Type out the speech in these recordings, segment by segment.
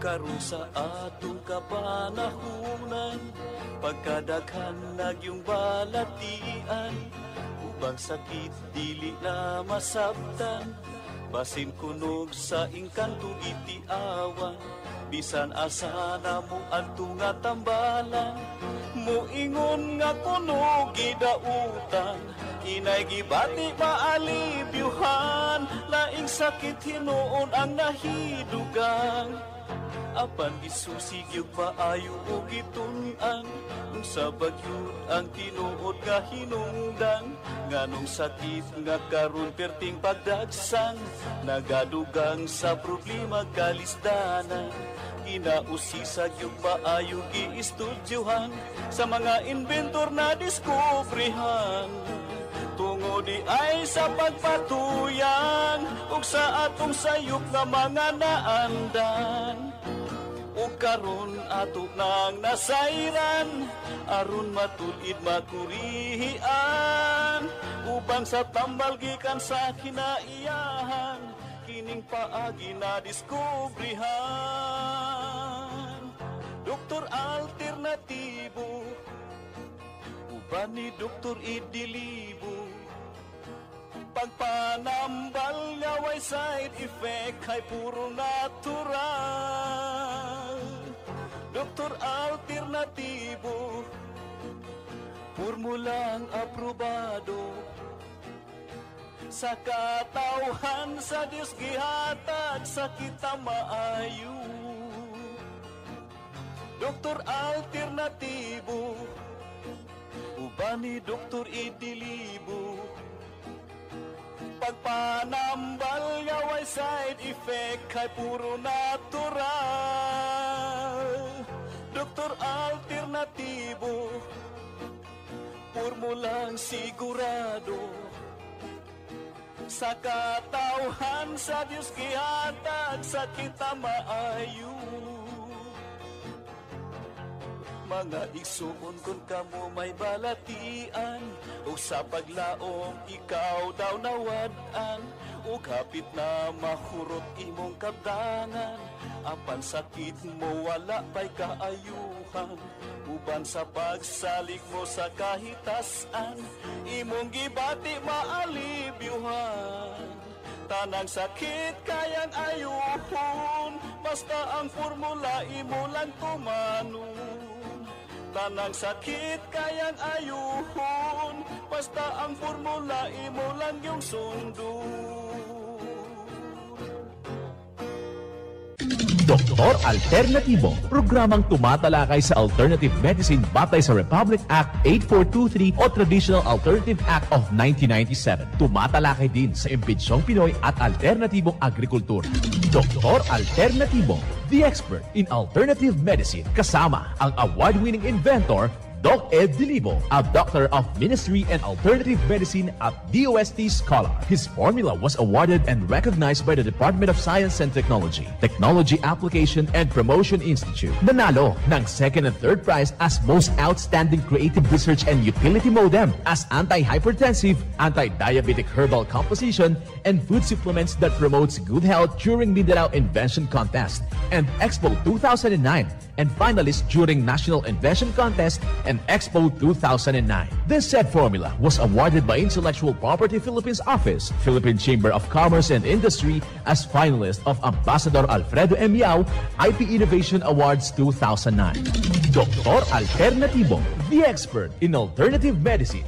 karon sa atong kapanahunan, pagkadaghan nagyong balatian, ubang sakit dili na masabtan, basin kunog sa ingkanto itiawan, bisan asa na mo adto nga tambalan, muingon nga kuno gidautan, inay gibati maalibyuhan, laing sakit hinuon ang nahidugang, apan gisusig yung paayo o gitun-an, kung sa bagyod ang tinuod nga hinungdan, nganong sakit nga karon perting pagdagsan, nagadugang sa problema kalisdanan, kinausisag yung paayo giistudyohan, sa mga inventor na diskubrihan, tungo di ay sa pagpatuyang, ug sa atong sayop nga mga naandan, ug karon ato nang nasayran, aron matulid makurihian, ubang sa tambal gikan sa kinaiyahan, kining paagi na diskubrihan. Doktor alternatibo, uban ni Doktor Idilibo, pagpanambal nga way side effect ay puro natural. Doktor alternatibo, formulang aprobado, sa katawhan sa Diyos gihatag sa kita maayo. Doktor alternatibo, uban ni Doktor Idilibo, pagpanambal nga way side effect ay puro natural. Doktor alternatibo, formulang sigurado, sa katawhan sa Diyos gihatag sa kita maayo. Mga igsuon kung kamo may balatian, o sa paglaom ikaw daw nawadan, o kapit na mahurot imong kabdangan, apan sakit mo wala pa'y kaayuhan, uban sa pagsalig mo sa kahitasan, imong gibati maalibyuhan, tanang sakit kayang ayuhon, basta ang formula imo lang tumanon. Tanang sakit kayang ayuhon, basta ang formula imo lang yung sundon. Doktor Alternatibo, programang tumatalakay sa alternative medicine batay sa Republic Act 8423 o Traditional Alternative Act of 1997. Tumatalakay din sa impinsyong Pinoy at alternatibong agrikultura. Doktor Alternatibo, the expert in alternative medicine, kasama ang award-winning inventor Doc Ed Dilibo, a doctor of ministry and alternative medicine at DOST Scholar. His formula was awarded and recognized by the Department of Science and Technology, Technology Application and Promotion Institute. Nanalo ng second and third prize as Most Outstanding Creative Research and Utility Modem, as Anti-Hypertensive, Anti-Diabetic Herbal Composition, and Food Supplements that promotes good health during Mindanao Invention Contest and Expo 2009, and finalist during National Invention Contest and Expo 2009. This said formula was awarded by Intellectual Property Philippines Office, Philippine Chamber of Commerce and Industry as finalist of Ambassador Alfredo M. Yao IP Innovation Awards 2009. Doktor Alternatibo, the expert in alternative medicine.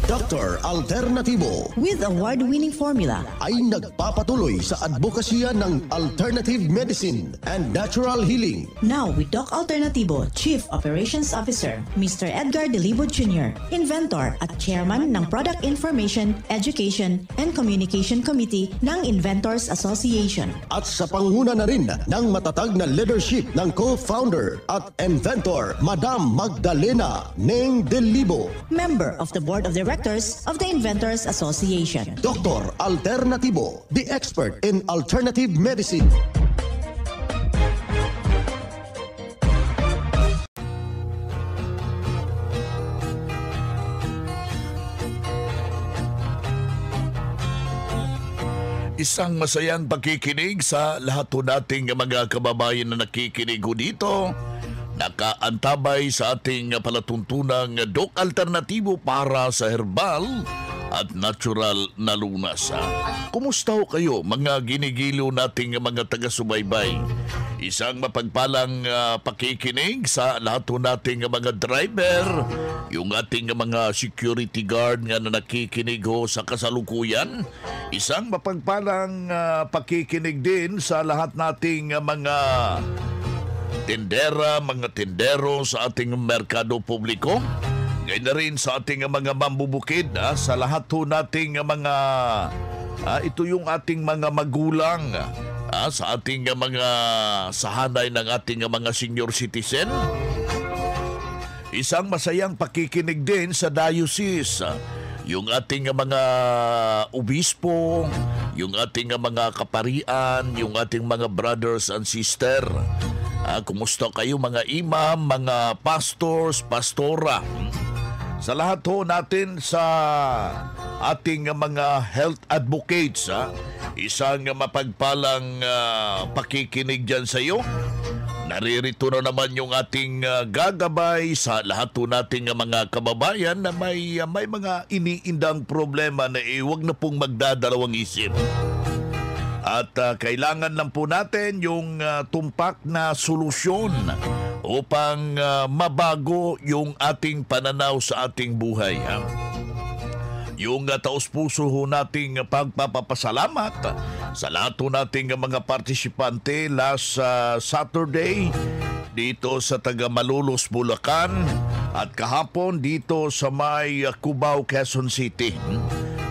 Dr. Alternatibo with award-winning formula ay nagpapatuloy sa advokasya ng alternative medicine and natural healing. Now with Doc Alternatibo, Chief Operations Officer, Mr. Edgar Dilibo Jr., Inventor at Chairman ng Product Information, Education and Communication Committee ng Inventors Association. At sa pangunguna na rin ng matatag na leadership ng co-founder at inventor, Madam Magdalena Neng Dilibo, Member of the Board of Directors of the Inventors Association. Dr. Alternatibo, the expert in alternative medicine. Isang masayang pakikinig sa lahat ho nating mga kababayan na nakikinig ho dito. Nakaantabay sa ating palatuntunang Doc Alternatibo para sa herbal at natural na lunas. Kumusta ho kayo mga ginigilo nating mga taga-subaybay? Isang mapagpalang pakikinig sa lahat ho nating mga driver, yung ating mga security guard nga na nakikinig ho sa kasalukuyan. Isang mapagpalang pakikinig din sa lahat nating mga tindera, mga tindero sa ating merkado publiko. Ngayon na rin sa ating mga mambubukid, sa lahat ho nating mga, ito yung ating mga magulang, sa ating mga sahanay ng ating mga senior citizen. Isang masayang pakikinig din sa diocese, yung ating mga obispo, yung ating mga kaparian, yung ating mga brothers and sister. Kumusta kayo mga imam, mga pastors, pastora? Sa lahat ho natin sa ating mga health advocates, isang mapagpalang pakikinig dyan sa iyo. Naririto na naman yung ating gagabay sa lahat ho nating mga kababayan na may mga iniindang problema na huwag na pong magdadalawang isip. At kailangan lang po natin yung tumpak na solusyon upang mabago yung ating pananaw sa ating buhay. Yung taos-puso ho nating pagpapasalamat sa lahat ho nating mga partisipante last Saturday dito sa taga Malolos, Bulacan at kahapon dito sa may Cubao, Quezon City.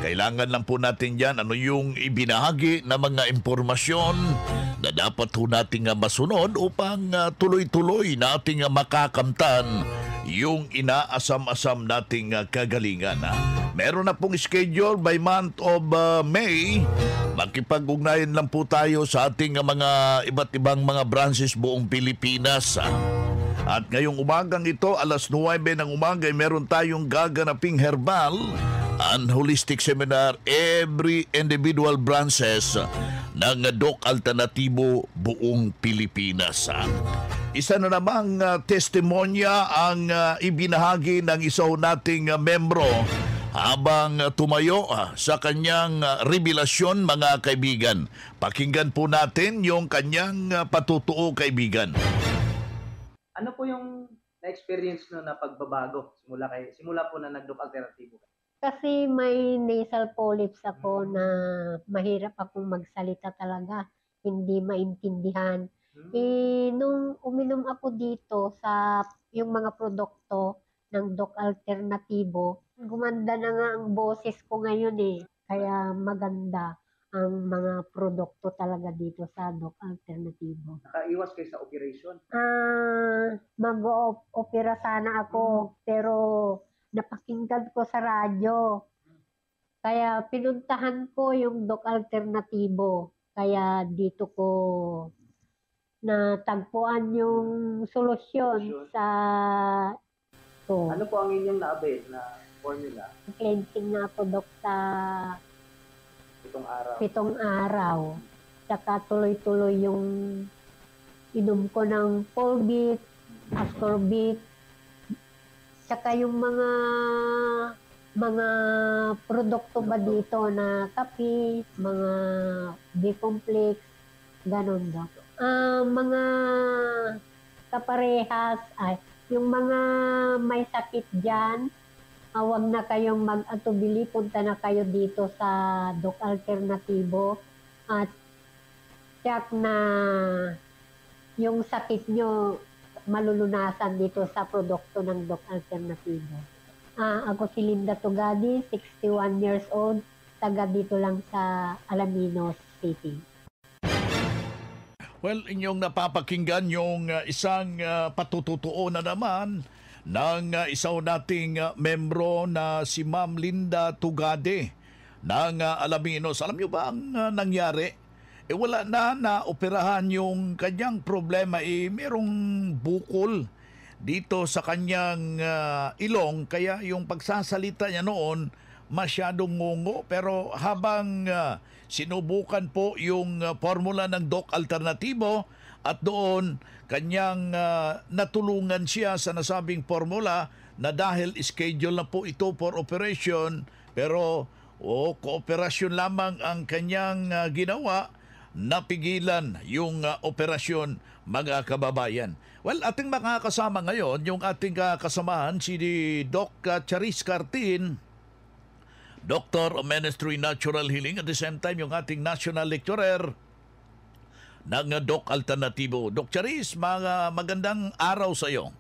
Kailangan lang po natin yan ano yung ibinahagi na mga impormasyon na dapat ho nating masunod upang tuloy-tuloy nating makakamtan yung inaasam-asam nating kagalingan. Meron na pong schedule by month of May. Makipag-ugnayan lang po tayo sa ating mga iba't ibang mga branches buong Pilipinas. At ngayong umagang ito, alas 9 ng umaga, meron tayong gaganaping herbal and holistic seminar every individual branches ng Doc Alternatibo buong Pilipinas. Isa na namang testimonya ang ibinahagi ng isa nating membro habang tumayo sa kanyang revelasyon, mga kaibigan. Pakinggan po natin yung kanyang patutuo, kaibigan. Ano po yung na-experience no na pagbabago simula po na nag-Doc Alternatibo? Kasi may nasal polyps ako na mahirap akong magsalita talaga, hindi maintindihan. Nung uminom ako dito sa yung mga produkto ng Doc Alternatibo, gumanda na nga ang boses ko ngayon eh. Kaya maganda ang mga produkto talaga dito sa Doc Alternatibo. Nakaiwas kayo sa operation? Mag-opera sana ako, pero napakinggan ko sa radyo. Kaya pinuntahan ko yung Doc Alternatibo. Kaya dito ko natagpuan yung solusyon sa to. Ano po ang inyong na-avail na formula? Cleansing na ako, Doc, sa 7 araw. Saka tuloy-tuloy yung inom ko ng Polbit, Ascorbit, saka yung mga produkto ba dito na kape, mga B-complex, ganun daw. Mga kaparehas, yung mga may sakit dyan, huwag na kayong mag-atubili, punta na kayo dito sa Doc Alternatibo at check na yung sakit nyo malulunasan dito sa produkto ng Doc Alternatibo. Ako si Linda Tugadi, 61 years old, taga dito lang sa Alaminos City. Well, inyong napapakinggan yung isang patututuo na naman ng isa nating membro na si Ma'am Linda Tugade ng Alaminos. Alam niyo ba ang nangyari? Wala na operahan yung kanyang problema. Merong bukol dito sa kanyang ilong, kaya yung pagsasalita niya noon masyadong ngungo, pero habang sinubukan po yung formula ng Doc Alternativo at doon kanyang natulungan siya sa nasabing formula na dahil schedule na po ito for operation pero kooperasyon lamang ang kanyang ginawa, napigilan yung operasyon, mga kababayan. Well, ating mga kasama ngayon, yung ating kasamahan, si Doc Charis Cartin, Doctor of Ministry Natural Healing, at the same time yung ating National Lecturer ng Doc Alternativo. Doc Charis, magandang araw sa iyo.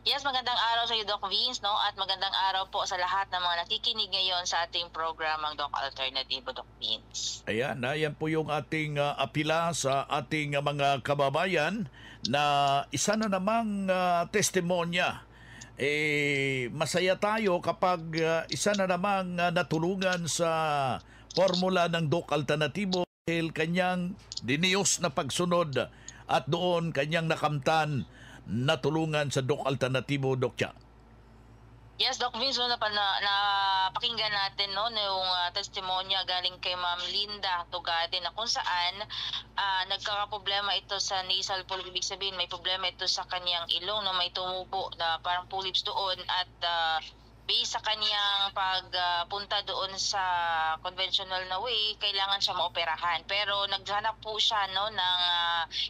Yes, magandang araw sa iyo, Doc Vince, no? At magandang araw po sa lahat ng mga nakikinig ngayon sa ating programang Doc Alternativo, Doc Vince. Ayan po yung ating apila sa ating mga kababayan na isa na namang testimonya. Masaya tayo kapag isa na namang natulungan sa formula ng Doc Alternativo dahil kanyang diniyos na pagsunod at doon kanyang nakamtan natulungan sa Doc Alternativo, Doc Cha. Yes, Doc Vince, napakinggan natin yung testimonya galing kay Ma'am Linda Tugade na kung saan nagkakaproblema ito sa nasal polyp. Ibig sabihin may problema ito sa kanyang ilong na may tumubo na parang polyps doon at based sa kanyang pagpunta doon sa conventional na way, kailangan siya maoperahan. Pero naghanap po siya ng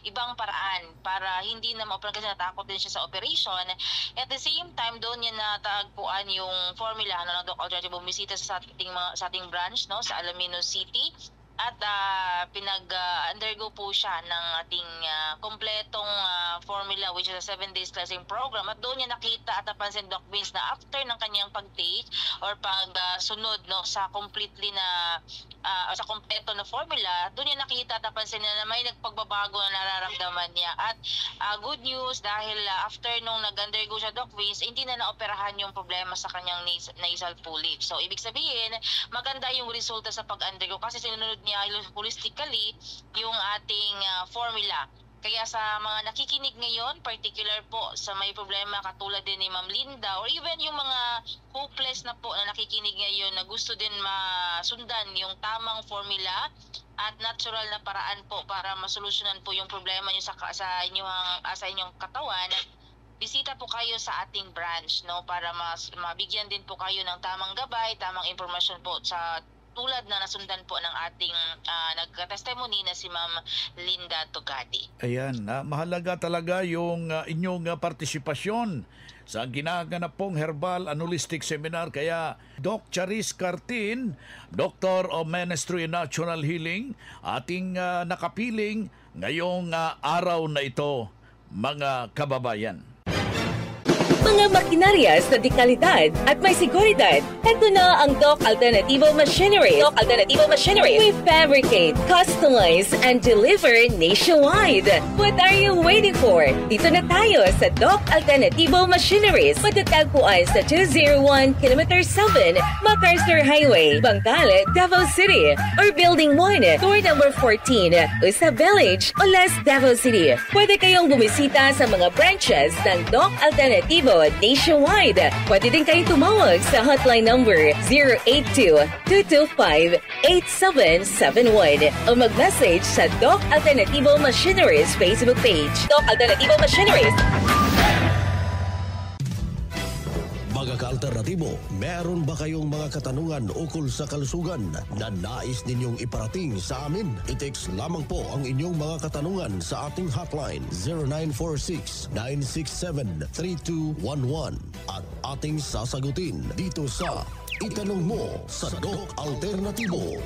ibang paraan para hindi na maoperahan kasi natakot din siya sa operation. At the same time, doon niya natagpuan yung formula ng Doc Alternativo. Bumisita sa ating branch sa Alaminos City. At pinag-undergo po siya ng ating kompletong formula which is a 7 days cleansing program. At doon niya nakita at napansin, Doc Vince, na after ng kanyang pag-take or pagsunod sa completely na sa kompleto na formula, doon niya nakita at napansin na may nagpagbabago na nararamdaman niya. At good news dahil after nung nag-undergo siya, Doc Vince, hindi na naoperahan yung problema sa kanyang nasal polyp. So ibig sabihin, maganda yung resulta sa pag-undergo kasi sinunod niya holistically yung ating formula. Kaya sa mga nakikinig ngayon, particular po sa may problema katulad din ni Ma'am Linda or even yung mga hopeless na po na nakikinig ngayon na gusto din masundan yung tamang formula at natural na paraan po para masolusyonan po yung problema niyo sa inyong katawan, bisita po kayo sa ating branch para mabigyan din po kayo ng tamang gabay, tamang impormasyon po sa tulad na nasundan po ng ating nagka-testimony na si Ma'am Linda Tugade. Ayan, mahalaga talaga yung inyong partisipasyon sa ginaganap pong Herbal and Holistic Seminar. Kaya Doc Charis Cartin, Doctor of Ministry and Natural Healing, ating nakapiling ngayong araw na ito, mga kababayan. Mga makinarias na dekalidad at may seguridad. Ito na ang Doc Alternativo Machinery. Doc Alternativo Machinery. We fabricate, customize, and deliver nationwide. What are you waiting for? Dito na tayo sa Doc Alternativo Machineries. Matatagpuan sa 201 km 7 MacArthur Highway, Bangkalet, Davao City. Or Building 1, Door number 14, Usa Village, Olas, Davao City. Pwede kayong bumisita sa mga branches ng Doc Alternativo nationwide. Pwede din kayong tumawag sa hotline number 082-225-8771 o mag-message sa Doc Alternativo Machineries Facebook page. Doc Alternativo Machineries. Mga ka-alternatibo, meron ba kayong mga katanungan ukol sa kalusugan na nais ninyong iparating sa amin? I-text lamang po ang inyong mga katanungan sa ating hotline 0946-967-3211 at ating sasagutin dito sa Itanong Mo sa Doc Alternativo.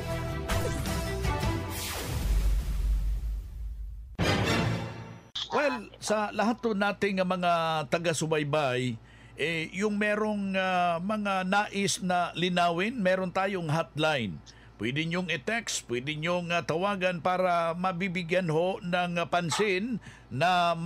Well, sa lahat to nating mga taga-subaybay, yung merong mga nais na linawin, meron tayong hotline. Pwede nyong i-text, pwede nyong tawagan para mabibigyan ho ng pansin na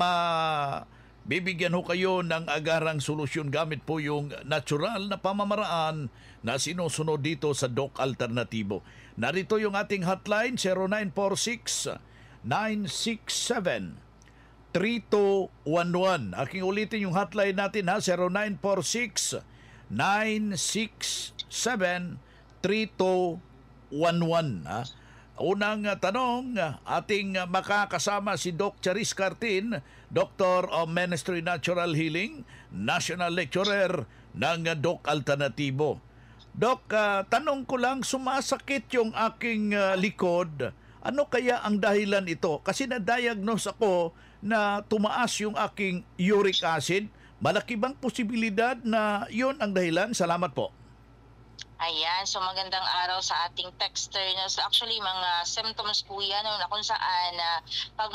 bibigyan ho kayo ng agarang solusyon gamit po yung natural na pamamaraan na sinusunod dito sa Doc Alternativo. Narito yung ating hotline, 0946-967-3211. Aking ulitin yung hotline natin ha, 0946-967-3211. 11. Ha? Unang tanong, ating makakasama si Doc Charis Cartin, Doctor of Ministry Natural Healing, National Lecturer ng Doc Alternativo. Doc, tanong ko lang, sumasakit yung aking likod. Ano kaya ang dahilan ito? Kasi na-diagnose ako na tumaas yung aking uric acid. Malaki bang posibilidad na yun ang dahilan? Salamat po. Ayan, so magandang araw sa ating texter. No? So actually, mga symptoms po yan no, na kung saan pag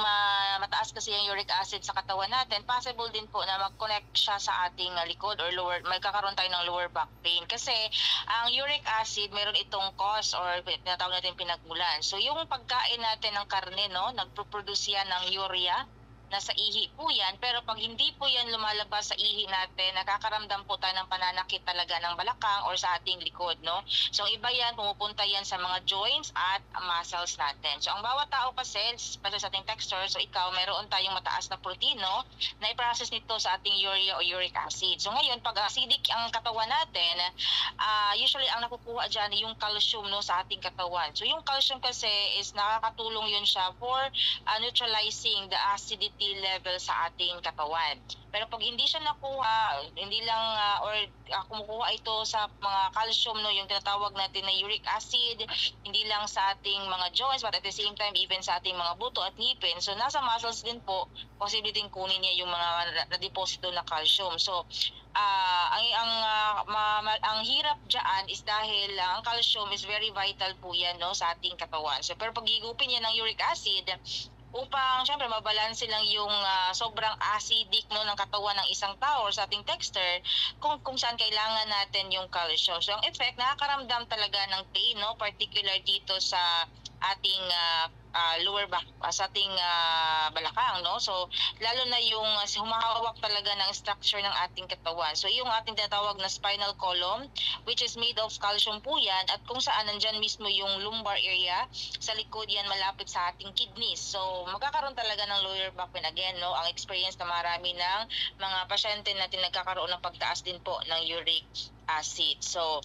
mataas kasi yung uric acid sa katawan natin, possible din po na mag-connect siya sa ating likod or magkakaroon tayo ng lower back pain. Kasi ang uric acid, meron itong cause or tinatawag natin pinagmulan. So yung pagkain natin ng karne, no, nagpo-produce yan ng urea, nasa ihi po yan, pero pag hindi po yan lumalabas sa ihi natin, nakakaramdam po tayo ng pananakit talaga ng balakang or sa ating likod, no? So iba yan, pumupunta yan sa mga joints at muscles natin. So ang bawat tao kasi, especially sa ating texture, so ikaw, meron tayong mataas na proteino na i-process nito sa ating urea o uric acid. So ngayon, pag acidic ang katawan natin, usually ang nakukuha dyan yung calcium, no, sa ating katawan. So yung calcium kasi is nakakatulong yun siya for neutralizing the acidity level sa ating katawan. Pero pag hindi siya nakuha, hindi lang kumukuha ito sa mga calcium, no, yung tinatawag natin na uric acid, hindi lang sa ating mga joints but at the same time even sa ating mga buto at ngipin. So nasa muscles din po, posible din kunin niya yung mga na-deposito na calcium. So ang hirap diyan is dahil ang calcium is very vital po yan, no, sa ating katawan. So pero pag higupin niya ng uric acid, upang syempre mabalanse lang yung sobrang acidic, no, ng katawan ng isang tao or sa ating texture kung saan kailangan natin yung calcium. So ang effect, nakakaramdam talaga ng pain, no, particular dito sa ating lower back, sa ating balakang, no. So lalo na yung humahawak talaga ng structure ng ating katawan. So yung ating tinatawag na spinal column, which is made of calcium po yan, at kung saan nandyan mismo yung lumbar area, sa likod yan malapit sa ating kidneys. So magkakaroon talaga ng lower back pain again, no. Ang experience na marami ng mga pasyente natin nagkakaroon ng pagtaas din po ng uric acid. So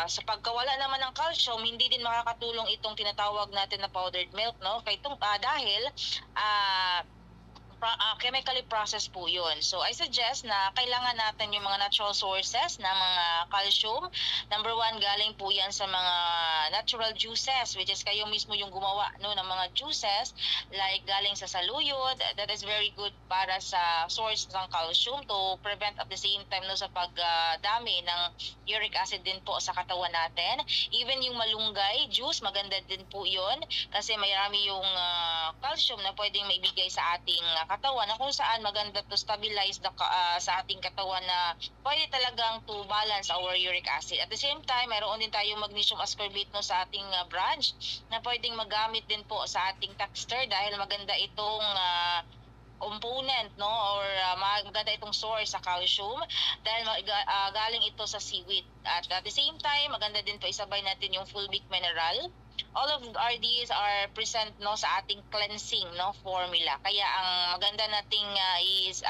sa pagkawala naman ng calcium, hindi din makakatulong itong tinatawag natin na powdered milk, no, kaya itong dahil chemically processed po yun. So I suggest na kailangan natin yung mga natural sources ng mga calcium. Number one, galing po yan sa mga natural juices, which is kayo mismo yung gumawa, no, ng mga juices, like galing sa saluyod. That is very good para sa source ng calcium to prevent at the same time, no, sa pagdami ng uric acid din po sa katawan natin. Even yung malunggay juice, maganda din po yun kasi mayroon yung calcium na pwedeng maibigay sa ating katawan, na kung saan maganda to stabilize sa ating katawan na pwede talagang to balance our uric acid. At the same time, mayroon din tayong magnesium ascorbate, no, sa ating branch na pwedeng magamit din po sa ating texture dahil maganda itong component, no, or maganda itong source sa calcium dahil galing ito sa seaweed. At the same time, maganda din po isabay natin yung fulvic mineral. All of these are present, no, sa ating cleansing, no, formula. Kaya ang maganda nating is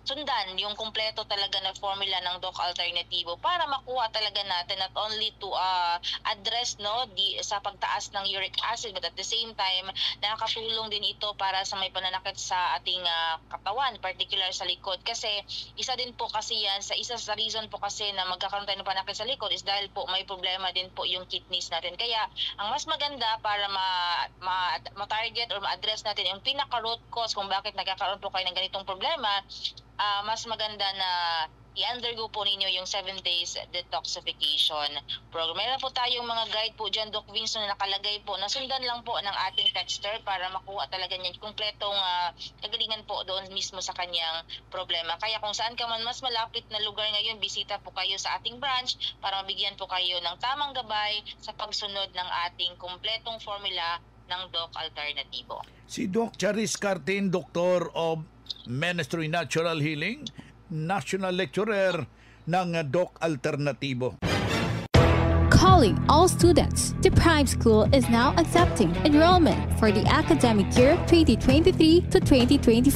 sundan yung kumpleto talaga na formula ng Doc Alternativo para makuha talaga natin not only to address, no, sa pagtaas ng uric acid, but at the same time nakakatulong din ito para sa may pananakit sa ating katawan, particular sa likod. Kasi isa din po kasi yan, isa sa reason po kasi na magkakaroon tayo ng pananakit sa likod is dahil po may problema din po yung kidneys natin. Kaya ang mas maganda para ma-target or ma-address natin yung pinaka-root cause kung bakit nagkakaroon po kayo ng ganitong problema, mas maganda na i-undergo po ninyo yung 7 days detoxification program. Meron po tayong mga guide po dyan, Doc Vince, na nakalagay po, nasundan lang po ng ating texter para makuha talaga niya kumpletong kagalingan po doon mismo sa kanyang problema. Kaya kung saan ka man mas malapit na lugar ngayon, bisita po kayo sa ating branch para mabigyan po kayo ng tamang gabay sa pagsunod ng ating kumpletong formula ng Doc Alternativo. Si Doc Charis Cartin, Doctor of Ministry Natural Healing, National Lecturer ng Doc Alternativo. Calling all students, the Prime School is now accepting enrollment for the academic year 2023 to 2024.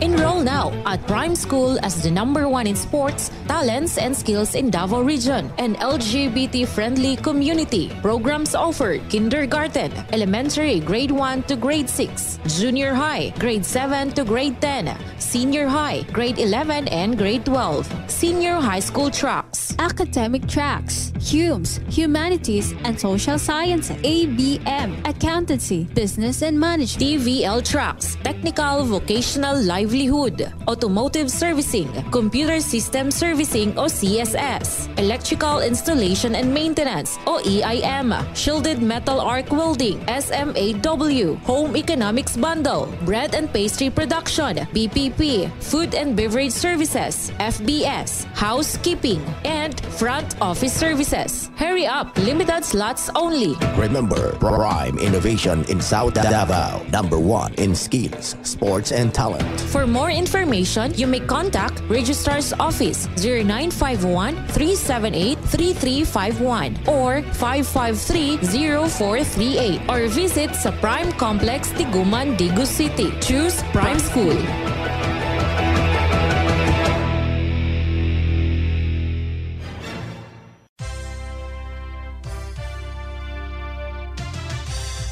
Enroll now at Prime School as the #1 in sports, talents, and skills in Davao Region, an LGBT-friendly community. Programs offered: kindergarten, elementary grade 1 to grade 6, junior high grade 7 to grade 10, senior high grade 11 and grade 12, senior high school tracks, academic tracks, HUMS, Humanities and Social Sciences, ABM, Accountancy, Business and Management, TVL tracks, technical vocational livelihood, automotive servicing, computer system servicing o CSS, electrical installation and maintenance o EIM, shielded metal arc welding, SMAW, home economics bundle, bread and pastry production, BPP, food and beverage services, FBS, housekeeping, and front office services. Hurry up, limited slots only. Remember, Prime Innovation in South Davao, #1 in skills, sports, and talent. For more information, you may contact Registrar's Office 0951-378-3351 or 553-0438 or visit sa Prime Complex, Tiguman, Digu City. Choose Prime School.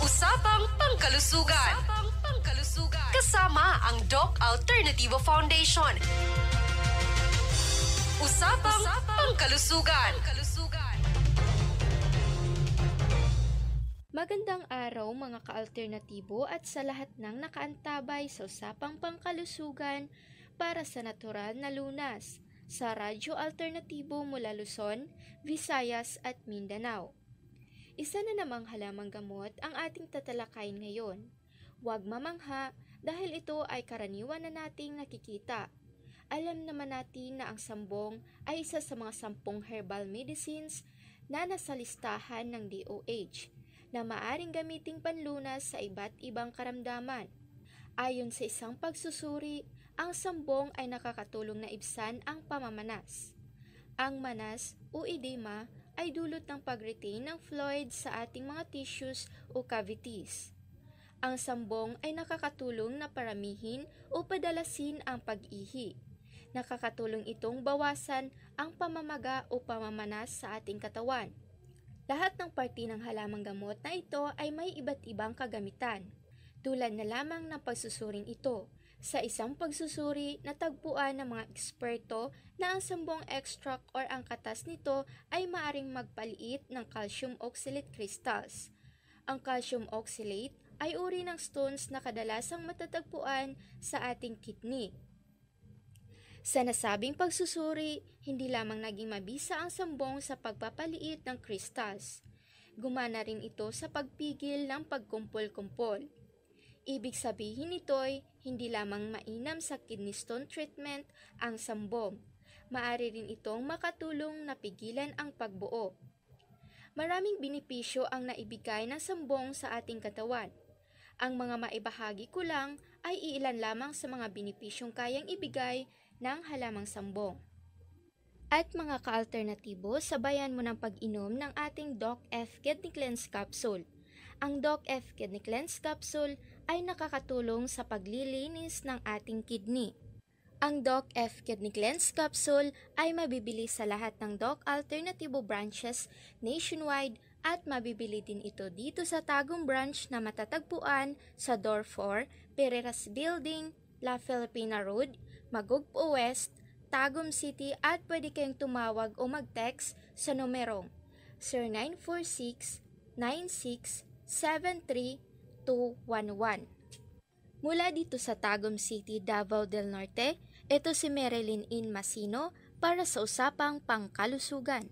Usapang Pangkalusugan. Kasama ang Doc Alternativo Foundation. Usapang Pangkalusugan. Magandang araw mga ka-alternatibo at sa lahat ng nakaantabay sa Usapang Pangkalusugan para sa natural na lunas sa Radyo Alternatibo mula Luzon, Visayas at Mindanao. Isa na namang halamang gamot ang ating tatalakayin ngayon. Huwag mamangha dahil ito ay karaniwan na nating nakikita. Alam naman natin na ang sambong ay isa sa mga 10 herbal medicines na nasa listahan ng DOH na maaring gamiting panlunas sa iba't ibang karamdaman. Ayon sa isang pagsusuri, ang sambong ay nakakatulong na ibsan ang pamamanas. Ang manas o edema ay dulot ng pag-retain ng fluid sa ating mga tissues o cavities. Ang sambong ay nakakatulong na paramihin o padalasin ang pag-ihi. Nakakatulong itong bawasan ang pamamaga o pamamanas sa ating katawan. Lahat ng parte ng halamang gamot na ito ay may iba't ibang kagamitan, tulad na lamang ng pagsusuring ito. Sa isang pagsusuri, natagpuan ng mga eksperto na ang sambong extract or ang katas nito ay maaring magpaliit ng calcium oxalate crystals. Ang calcium oxalate ay uri ng stones na kadalasang matatagpuan sa ating kidney. Sa nasabing pagsusuri, hindi lamang naging mabisa ang sambong sa pagpapaliit ng crystals. Gumana rin ito sa pagpigil ng pagkumpol-kumpol. Ibig sabihin nito'y hindi lamang mainam sa kidney stone treatment ang sambong. Maaari rin itong makatulong na pigilan ang pagbuo. Maraming benepisyo ang naibigay ng sambong sa ating katawan. Ang mga maibahagi ko lang ay iilan lamang sa mga benepisyong kayang ibigay ng halamang sambong. At mga ka-alternatibo, sabayan mo ng pag-inom ng ating Doc F Kidney Cleanse Capsule. Ang Doc F Kidney Cleanse Capsule ay nakakatulong sa paglilinis ng ating kidney. Ang Doc F Kidney Cleanse Capsule ay mabibili sa lahat ng Doc Alternativo branches nationwide at mabibili din ito dito sa Tagum branch na matatagpuan sa Door 4, Pereiras Building, La Filipina Road, Magugpo West, Tagum City at pwede kayong tumawag o mag-text sa numerong 0946-9673-211. Mula dito sa Tagum City, Davao del Norte, ito si Marilyn In Masino para sa Usapang Pangkalusugan.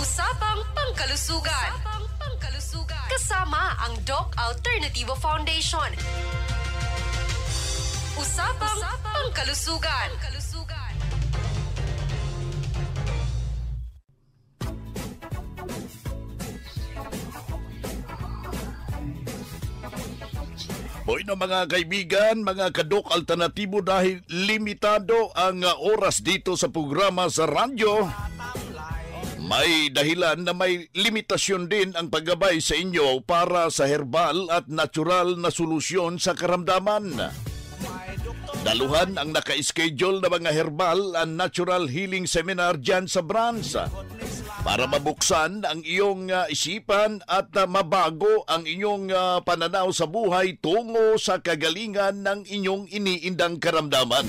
Usapang Pangkalusugan. Kasama ang Doc Alternativo Foundation. Usapang Pangkalusugan. Hoy na mga kaibigan, mga kadok alternatibo, dahil limitado ang oras dito sa programa sa radyo, may dahilan na may limitasyon din ang paggabay sa inyo para sa herbal at natural na solusyon sa karamdaman. Daluhan ang naka-schedule na mga herbal and natural healing seminar dyan sa branch para mabuksan ang iyong isipan at mabago ang inyong pananaw sa buhay tungo sa kagalingan ng inyong iniindang karamdaman.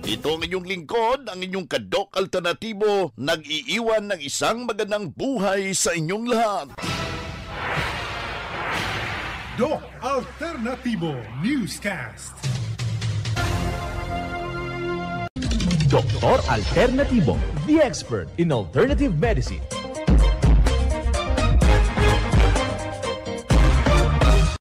Ito ang inyong lingkod, ang inyong kadok alternatibo, nag-iiwan ng isang magandang buhay sa inyong lahat. Doc Alternativo Newscast. Doktor Alternativo, the expert in alternative medicine.